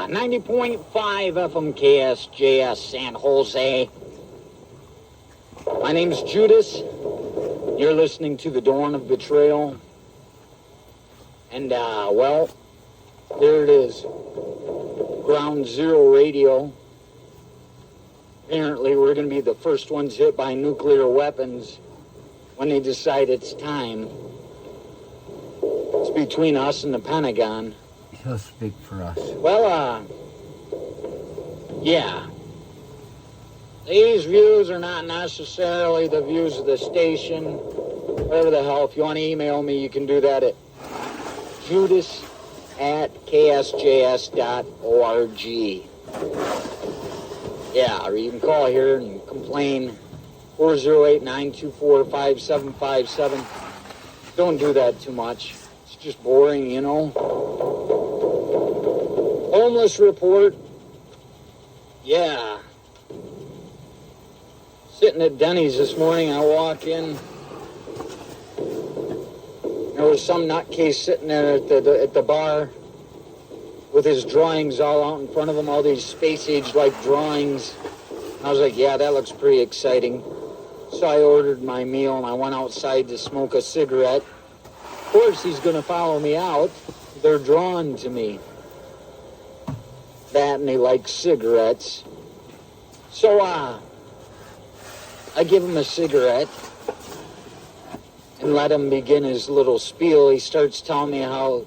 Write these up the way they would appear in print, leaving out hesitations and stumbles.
90.5 FM KSJS San Jose. My name's Judas. You're listening to The Dawn of Betrayal. And, well, there it is. Ground Zero Radio. Apparently, we're going to be the first ones hit by nuclear weapons when they decide it's time. It's between us and the Pentagon. He'll speak for us. Well, yeah. These views are not necessarily the views of the station. Whatever the hell, if you want to email me, you can do that at judas@ksjs.org. Yeah, or you can call here and complain. 408-924-5757. Don't do that too much. It's just boring, you know. Homeless report. Yeah. Sitting at Denny's this morning, I walk in. There was some nutcase sitting there at the bar with his drawings all out in front of him, all these space-age-like drawings. I was like, yeah, that looks pretty exciting. So I ordered my meal, and I went outside to smoke a cigarette. Of course, he's going to follow me out. They're drawn to me. That, and they like cigarettes. So, I give him a cigarette and let him begin his little spiel. He starts telling me how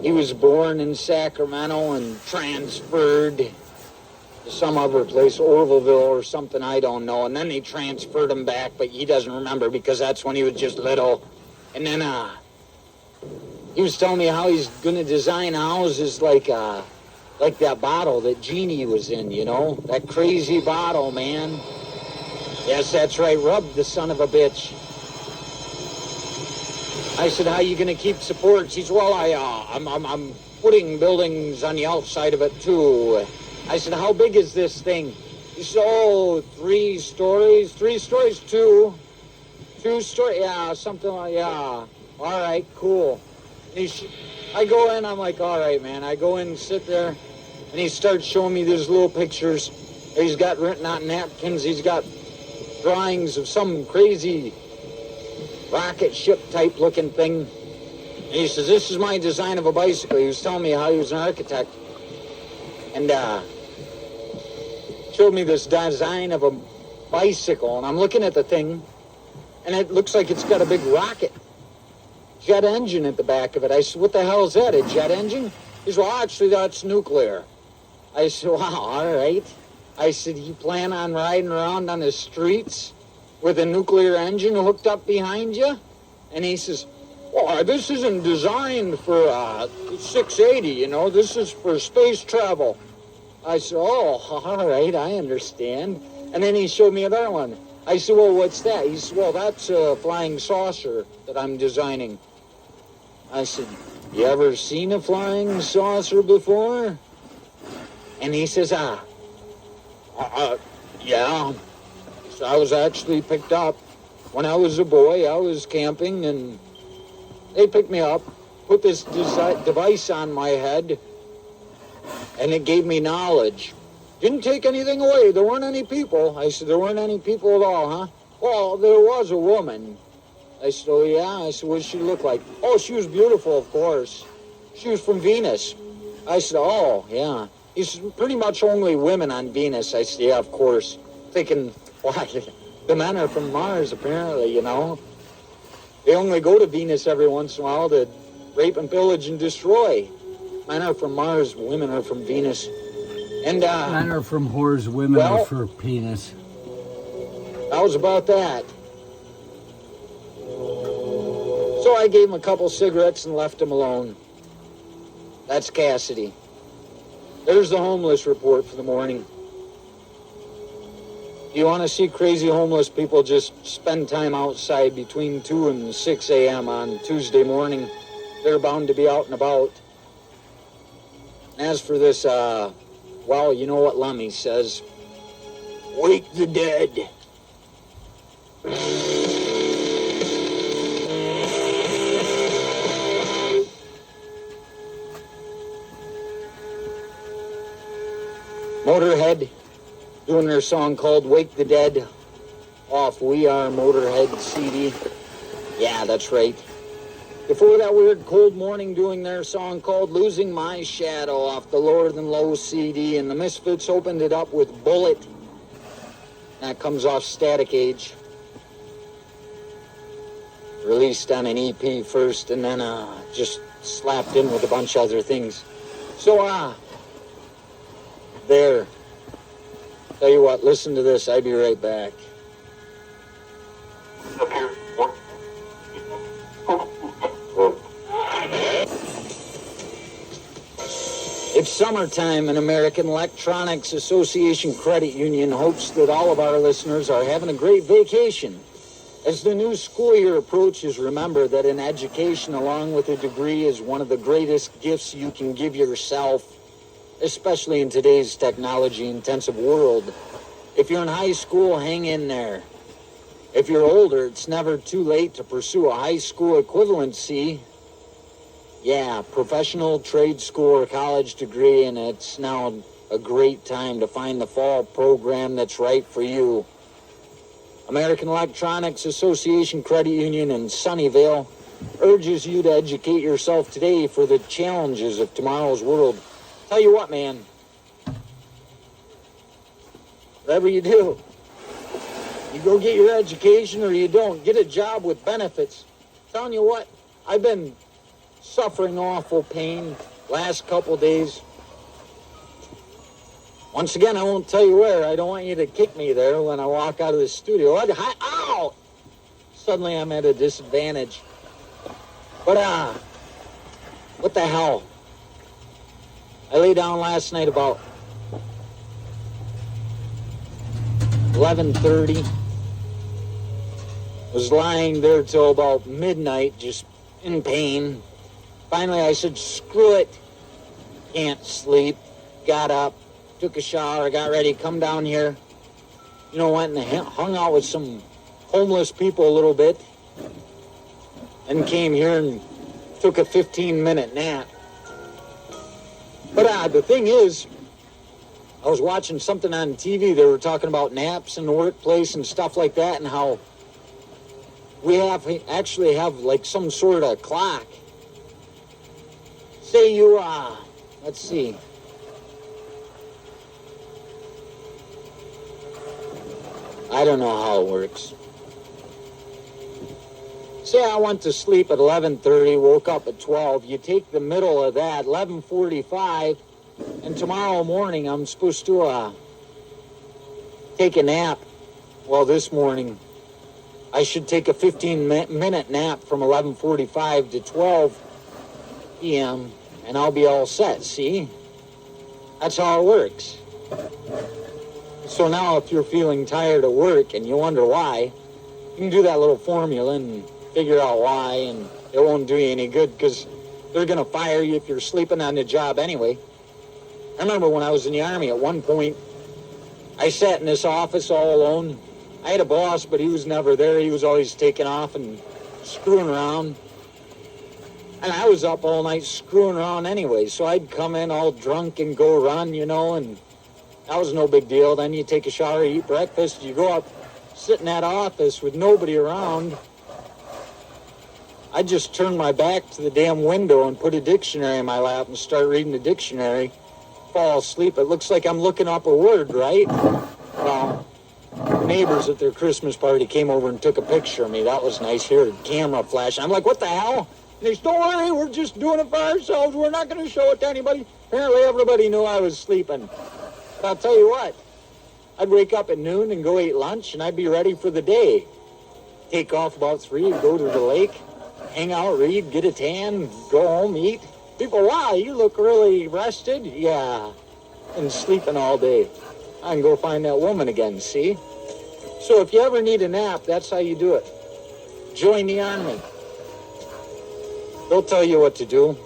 he was born in Sacramento and transferred to some other place, Orvilleville or something, I don't know. And then they transferred him back, but he doesn't remember because that's when he was just little. And then, he was telling me how he's going to design houses like that bottle that Genie was in, you know? That crazy bottle, man. Yes, that's right. Rub the son of a bitch. I said, how are you going to keep supports? He said, well, I'm putting buildings on the outside of it, too. I said, how big is this thing? He said, oh, 3 stories. 3 stories, 2. 2 stories, yeah, something like, yeah. All right, cool. I go in, I'm like, all right, man. I go in and sit there, and he starts showing me these little pictures that he's got written on napkins. He's got drawings of some crazy rocket ship type looking thing. And he says, this is my design of a bicycle. He was telling me how he was an architect. And showed me this design of a bicycle. And I'm looking at the thing, and it looks like it's got a big rocket jet engine at the back of it. I said, what the hell is that, a jet engine? He said, well, actually, that's nuclear. I said, wow, all right. I said, you plan on riding around on the streets with a nuclear engine hooked up behind you? And he says, well, this isn't designed for 680, you know. This is for space travel. I said, oh, all right, I understand. And then he showed me another one. I said, well, what's that? He said, well, that's a flying saucer that I'm designing. I said, you ever seen a flying saucer before? And he says, yeah. So I was actually picked up. When I was a boy, I was camping, and they picked me up, put this device on my head, and it gave me knowledge. Didn't take anything away. There weren't any people. I said, there weren't any people at all, huh? Well, there was a woman. I said, oh, yeah? I said, what did she look like? Oh, she was beautiful, of course. She was from Venus. I said, oh, yeah. He said, pretty much only women on Venus. I said, yeah, of course. Thinking, what? The men are from Mars, apparently, you know. They only go to Venus every once in a while to rape and pillage and destroy. Men are from Mars, women are from Venus. And, men are from whores, women are for penis. That was about that. So I gave him a couple cigarettes and left him alone. That's Cassidy. There's the homeless report for the morning. If you want to see crazy homeless people, just spend time outside between 2 and 6 a.m. on Tuesday morning. They're bound to be out and about. As for this, well, you know what Lemmy says. Wake the dead. Motorhead doing their song called Wake the Dead off We Are Motorhead CD. Yeah, that's right. Before that, Weird Cold Morning doing their song called Losing My Shadow off the Lower Than Low CD. And the Misfits opened it up with Bullet. That comes off Static Age. Released on an EP first and then just slapped in with a bunch of other things. So, there. Tell you what, listen to this. I'll be right back. It's summertime, and American Electronics Association Credit Union hopes that all of our listeners are having a great vacation. As the new school year approaches, remember that an education along with a degree is one of the greatest gifts you can give yourself, especially in today's technology-intensive world. If you're in high school, hang in there. If you're older, it's never too late to pursue a high school equivalency. Yeah, professional, trade school, or college degree, and it's now a great time to find the fall program that's right for you. American Electronics Association Credit Union in Sunnyvale urges you to educate yourself today for the challenges of tomorrow's world. Tell you what, man, whatever you do, you go get your education or you don't. Get a job with benefits. Telling you what, I've been suffering awful pain last couple days. Once again, I won't tell you where. I don't want you to kick me there when I walk out of the studio. Ow! Suddenly I'm at a disadvantage. But, what the hell? I lay down last night about 11:30. Was lying there till about midnight, just in pain. Finally, I said, screw it. Can't sleep. Got up, took a shower, got ready, come down here. You know, went and hung out with some homeless people a little bit. And came here and took a 15-minute nap. But the thing is, I was watching something on TV. They were talking about naps in the workplace and stuff like that, and how we actually have like some sort of clock. Say you, let's see. I don't know how it works. Say I went to sleep at 11:30, woke up at 12. You take the middle of that, 11:45, and tomorrow morning I'm supposed to take a nap. Well, this morning I should take a 15-minute nap from 11:45 to 12 p.m., and I'll be all set, see? That's how it works. So now if you're feeling tired at work and you wonder why, you can do that little formula and figure out why, and it won't do you any good because they're going to fire you if you're sleeping on the job anyway. I remember when I was in the Army, at one point, I sat in this office all alone. I had a boss, but he was never there. He was always taking off and screwing around. And I was up all night screwing around anyway, so I'd come in all drunk and go run, you know, and that was no big deal. Then you take a shower, eat breakfast, you go up, sit in that office with nobody around. I'd just turn my back to the damn window and put a dictionary in my lap and start reading the dictionary, fall asleep. It looks like I'm looking up a word, right? Well, the neighbors at their Christmas party came over and took a picture of me. That was nice. Here, a camera flash. I'm like, what the hell? And they said, don't worry, we're just doing it for ourselves. We're not going to show it to anybody. Apparently everybody knew I was sleeping. But I'll tell you what, I'd wake up at noon and go eat lunch, and I'd be ready for the day. Take off about 3, go to the lake, hang out, read, get a tan, go home, eat. People, wow, you look really rested. Yeah, and sleeping all day. I can go find that woman again, see? So if you ever need a nap, that's how you do it. Join the Army. They'll tell you what to do.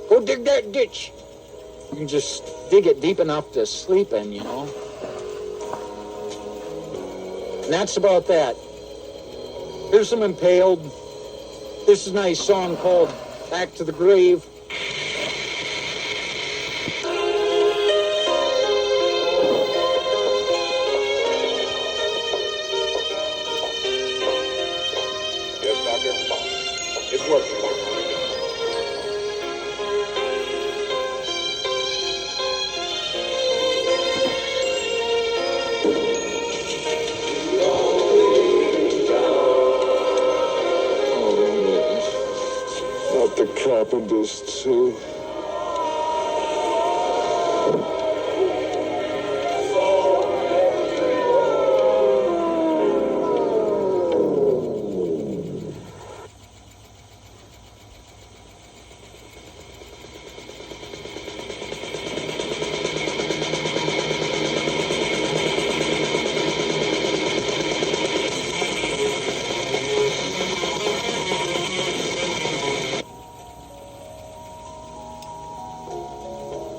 Go dig that ditch. You can just dig it deep enough to sleep in, you know. And that's about that. Here's some Impaled. This is a nice song called Back to the Grave. Buddhists who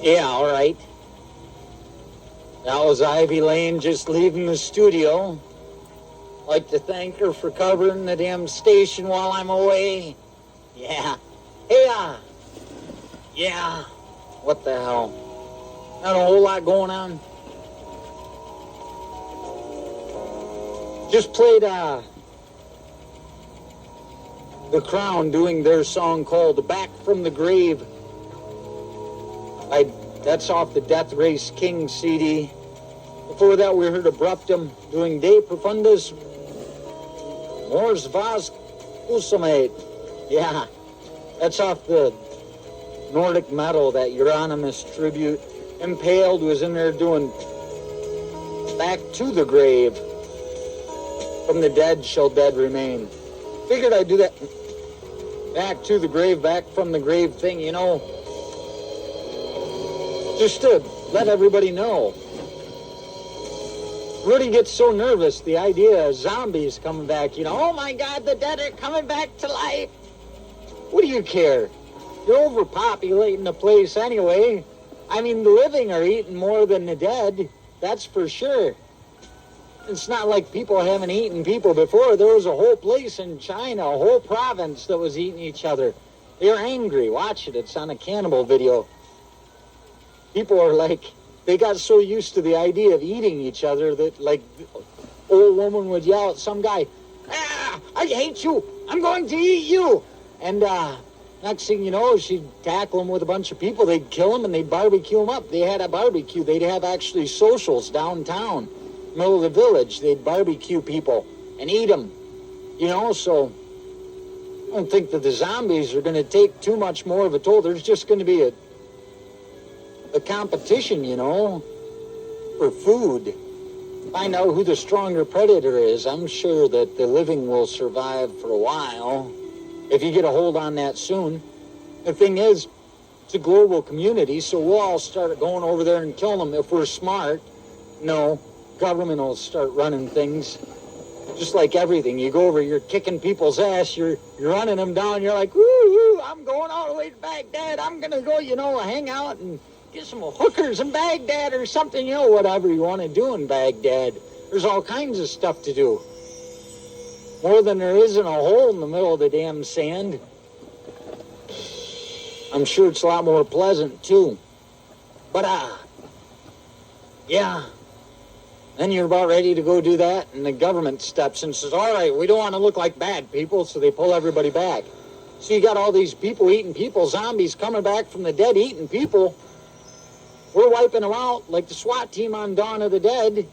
Yeah, all right. That was Ivy Lane just leaving the studio. Like to thank her for covering the damn station while I'm away. Yeah. Hey, yeah. What the hell? Not a whole lot going on. Just played The Crown doing their song called Back from the Grave. That's off the Death Race King CD. Before that, we heard Abruptum doing De Profundis Mors Vas Usamate. Yeah, that's off the Nordic metal, that Euronymous tribute. Impaled was in there doing Back to the Grave. From the dead shall dead remain. Figured I'd do that Back to the Grave, Back from the Grave thing, you know. Just to let everybody know. Rudy gets so nervous, the idea of zombies coming back, you know. Oh my God, the dead are coming back to life. What do you care? You're overpopulating the place anyway. I mean, the living are eating more than the dead. That's for sure. It's not like people haven't eaten people before. There was a whole place in China, a whole province that was eating each other. They're angry. Watch it. It's on a cannibal video. People are like, they got so used to the idea of eating each other that, like, old woman would yell at some guy, I hate you. I'm going to eat you. And next thing you know, she'd tackle him with a bunch of people. They'd kill him and they'd barbecue him up. They had a barbecue. They'd have actually socials downtown, middle of the village. They'd barbecue people and eat them, you know. So I don't think that the zombies are going to take too much more of a toll. There's just going to be a competition, you know, for food. Find out who the stronger predator is. I'm sure that the living will survive for a while if you get a hold on that soon. The thing is, it's a global community, so we'll all start going over there and killing them if we're smart. No, government will start running things. Just like everything, you go over, you're kicking people's ass, you're running them down, you're like, woo, I'm going all the way to Baghdad, I'm gonna go, you know, hang out and get some hookers in Baghdad or something, you know, whatever you want to do in Baghdad. There's all kinds of stuff to do. More than there is in a hole in the middle of the damn sand. I'm sure it's a lot more pleasant, too. But, yeah. Then you're about ready to go do that, and the government steps in and says, all right, we don't want to look like bad people, so they pull everybody back. So you got all these people eating people, zombies coming back from the dead eating people. We're wiping them out like the SWAT team on Dawn of the Dead,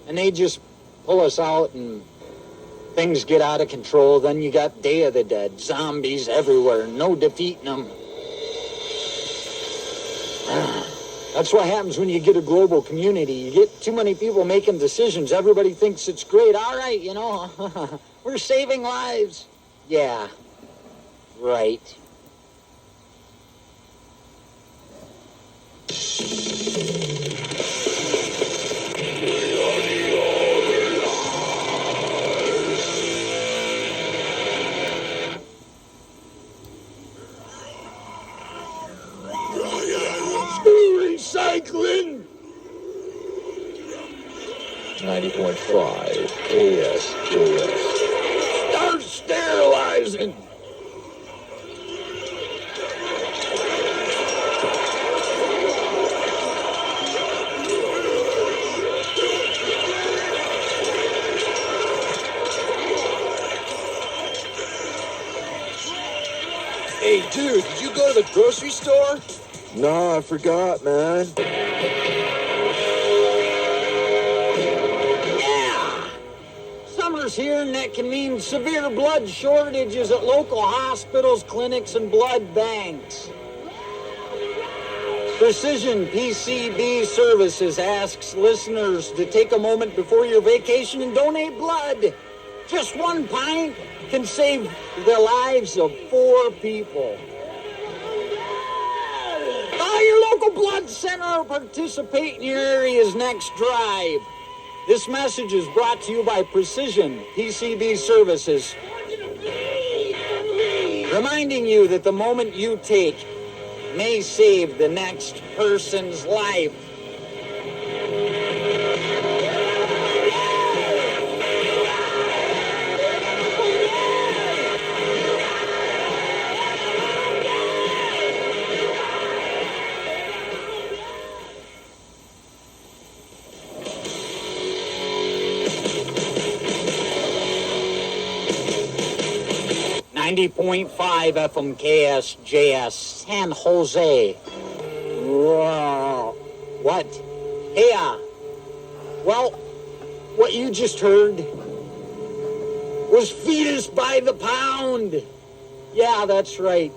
and they just pull us out and things get out of control. Then you got Day of the Dead, zombies everywhere, no defeating them. That's what happens when you get a global community. You get too many people making decisions. Everybody thinks it's great. All right, you know, we're saving lives. Yeah, right. Recycling. 90.5 KSKS. Start sterilizing. Hey, dude, did you go to the grocery store? No, I forgot, man. Yeah! Summer rumors here, and that can mean severe blood shortages at local hospitals, clinics, and blood banks. Precision PCB Services asks listeners to take a moment before your vacation and donate blood. Just 1 pint can save the lives of 4 people. Call your local blood center or participate in your area's next drive. This message is brought to you by Precision PCB Services, reminding you that the moment you take may save the next person's life. .5 FM KSJS, San Jose. Wow. What? Hey, well, what you just heard was Fetus by the Pound. Yeah, that's right.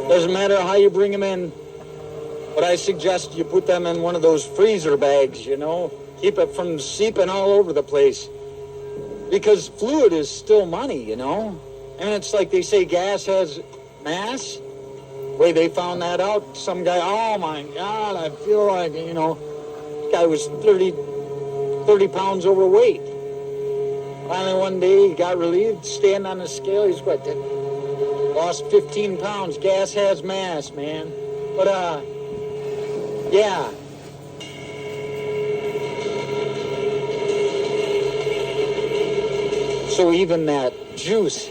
Doesn't matter how you bring them in, but I suggest you put them in one of those freezer bags, you know? Keep it from seeping all over the place. Because fluid is still money, you know? And it's like they say gas has mass. The way they found that out, some guy, oh my God, I feel like, you know, this guy was 30 pounds overweight. Finally one day he got relieved, stand on the scale, he's what, lost 15 pounds. Gas has mass, man. But, yeah. So even that juice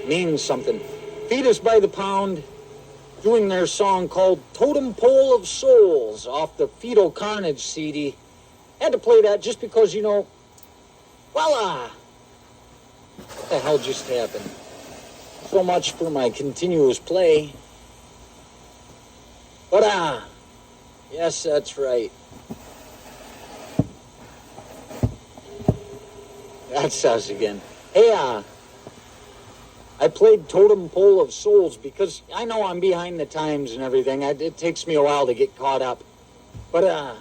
means something. Fetus by the Pound doing their song called Totem Pole of Souls off the Fetal Carnage CD. Had to play that just because, you know, voila! What the hell just happened? So much for my continuous play. But, yes, that's right. That's us again. Hey, I played Totem Pole of Souls because I know I'm behind the times and everything. It takes me a while to get caught up. But a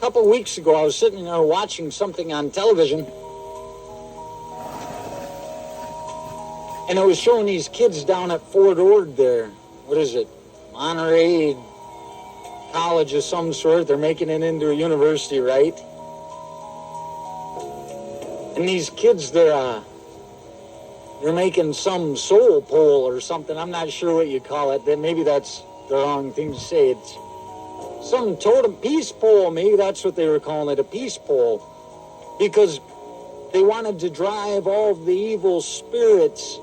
couple weeks ago, I was sitting there watching something on television, and it was showing these kids down at Fort Ord there. What is it? Monterey College of some sort. They're making it into a university, right? And these kids, they're making some soul pole or something. I'm not sure what you call it. Maybe that's the wrong thing to say. It's some totem peace pole. Maybe that's what they were calling it, a peace pole. Because they wanted to drive all the evil spirits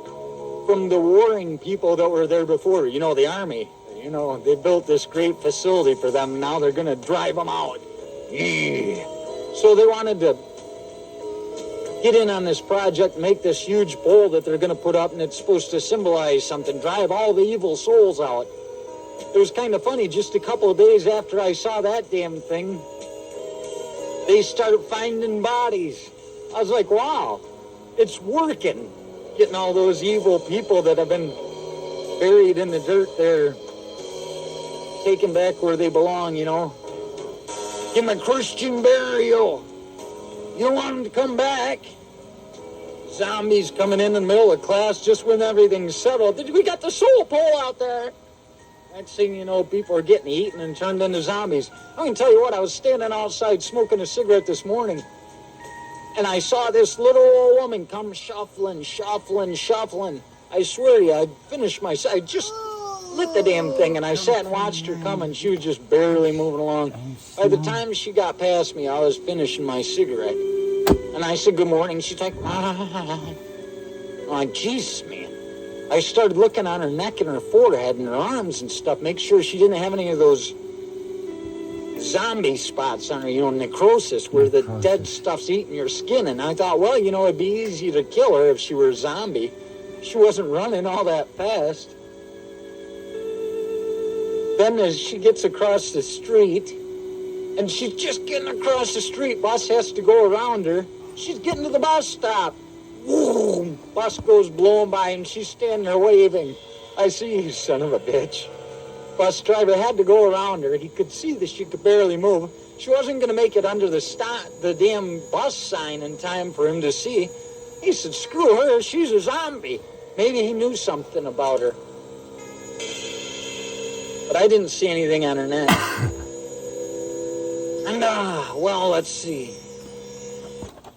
from the warring people that were there before. You know, the army. You know, they built this great facility for them. Now they're going to drive them out. Yeah. So they wanted to get in on this project, make this huge pole that they're going to put up, and it's supposed to symbolize something, drive all the evil souls out. It was kind of funny, just a couple of days after I saw that damn thing, they started finding bodies. I was like, wow, it's working. Getting all those evil people that have been buried in the dirt there, taken back where they belong, you know. Give them a Christian burial. You don't want them to come back. Zombies coming in the middle of class just when everything's settled. We got the soul pole out there. Next thing you know, people are getting eaten and turned into zombies. I can tell you what, I was standing outside smoking a cigarette this morning, and I saw this little old woman come shuffling. I swear to you, I finished my... I just lit the damn thing, and I sat and watched her come, and she was just barely moving along. By the time she got past me, I was finishing my cigarette. And I said, good morning. She's like, I'm like, Jesus, man. I started looking on her neck and her forehead and her arms and stuff, make sure she didn't have any of those zombie spots on her, you know, necrosis, where the dead stuff's eating your skin. And I thought, well, you know, it'd be easy to kill her if she were a zombie. She wasn't running all that fast. Then as she gets across the street, And she's just getting across the street. Bus has to go around her. She's getting to the bus stop. Boom! Bus goes blowing by and she's standing there waving. I see you, son of a bitch. Bus driver had to go around her. He could see that she could barely move. She wasn't going to make it under the damn bus sign in time for him to see. He said, screw her, she's a zombie. Maybe he knew something about her. But I didn't see anything on her neck. And, well, let's see.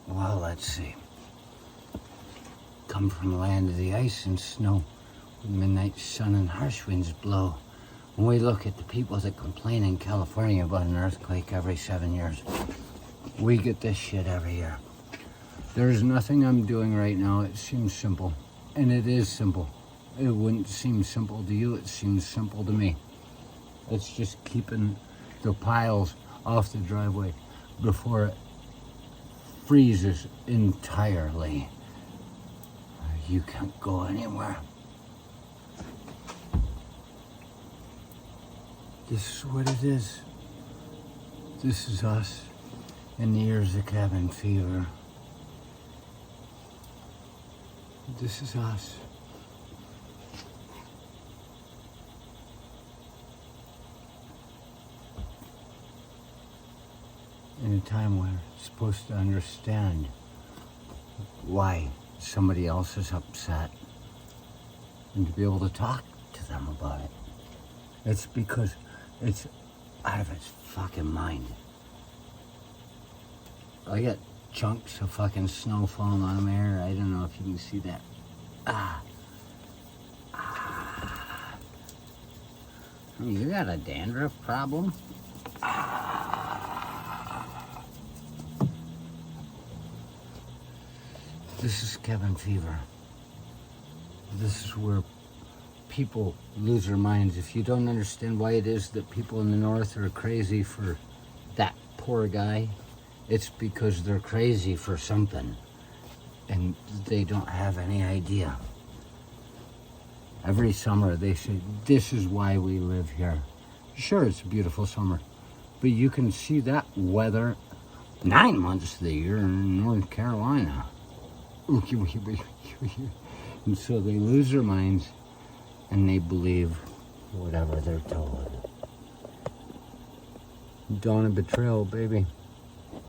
Well, let's see. Come from the land of the ice and snow, with midnight sun and harsh winds blow. When we look at the people that complain in California about an earthquake every 7 years, we get this shit every year. There's nothing I'm doing right now. It seems simple, and it is simple. It wouldn't seem simple to you. It seems simple to me. It's just keeping the piles off the driveway before it freezes entirely. You can't go anywhere. This is what it is. This is us in the years of cabin fever. This is us. In a time where we're supposed to understand why somebody else is upset and to be able to talk to them about it. It's because it's out of its fucking mind. I got chunks of fucking snow falling on my hair. I don't know if you can see that. You got a dandruff problem? This is cabin fever. This is where people lose their minds. If you don't understand why it is that people in the north are crazy for that poor guy, it's because they're crazy for something and they don't have any idea. Every summer they say, this is why we live here. Sure, it's a beautiful summer, but you can see that weather 9 months of the year in North Carolina. And so they lose their minds and they believe whatever they're told. Dawn of betrayal, baby.